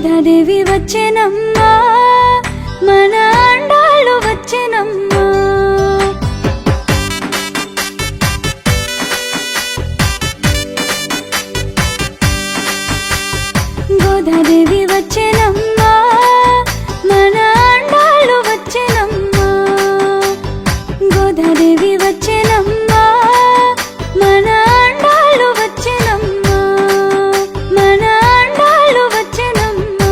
గోదాదేవి వచ్చెనమ్మా, మన అండాళ్ళు వచ్చెనమ్మా. గోదాదేవి వచ్చెనమ్మా, మన అండాళ్ళు వచ్చెనమ్మా. గోదాదేవి వచ్చెనమ్మా, మన అండాళ్ళు వచ్చెనమ్మా. మన అండాళ్ళు వచ్చెనమ్మా.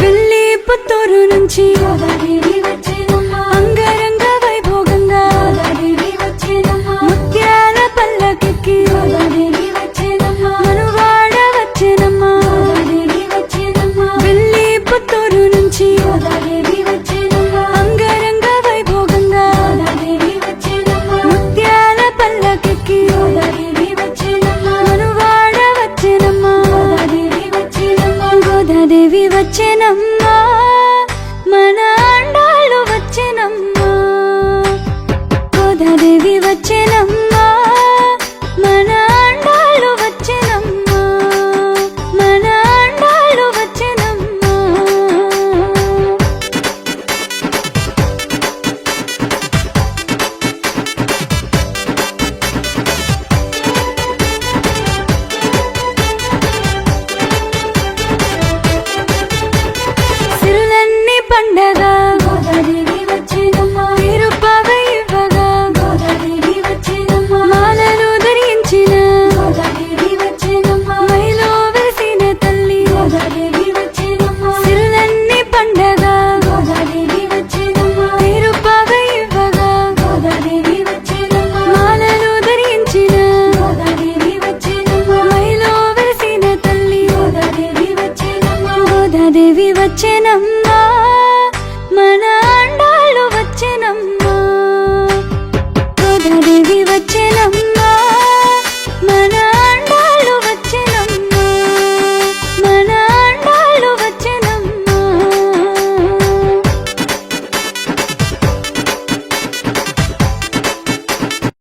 వెళ్ళి పుత్తూరు నుంచి గోదాదేవి వచ్చెనమ్మా, అంగరంగ వైభోగంగా గోదాదేవి వచ్చెనమ్మా. ముత్యాల పల్లకెక్కి గోదాదేవి వచ్చెనమ్మా, మనువాడ వచ్చెనమ్మా. గోదాదేవి వచ్చెనమ్మా. వెళ్ళి పుత్తూరు నుంచి గోదాదేవి వచ్చెనమ్మా, అంగరంగ వైభోగంగా గోదాదేవి వచ్చెనమ్మా. ముత్యాల పల్లకెక్కి గోదాదేవి వచ్చెనమ్మా, మనువాడ వచ్చెనమ్మా. గోదాదేవి వచ్చెనమ్మా. గోదాదేవి వచ్చెనమ్మా, మన అండాళ్ళు వచ్చెనమ్మా. గోదాదేవి వచ్చెనమ్మా, మన అండాళ్ళు వచ్చెనమ్మా. మన అండాళ్ళు వచ్చెనమ్మా. సిరులన్నీ పండగ గోదాదేవి వచ్చెనమ్మా, తిరుపవ ఇవ్వగా గోదాదేవి వచ్చెనమ్మా. మాలలు ధరించిన గోదాదేవి వచ్చెనమ్మా, మైలో వెలిసిన తల్లి గోదాదేవి వచ్చెనమ్మా. సిరులన్నీ పండగ గోదాదేవి వచ్చెనమ్మా, తిరుపవ ఇవ్వగా గోదాదేవి వచ్చెనమ్మా. మాలలు ధరించిన గోదాదేవి వచ్చెనమ్మా, మైలో వెలిసిన తల్లి గోదాదేవి వచ్చెనమ్మా. గోదాదేవి వచ్చెనమ్మా, మన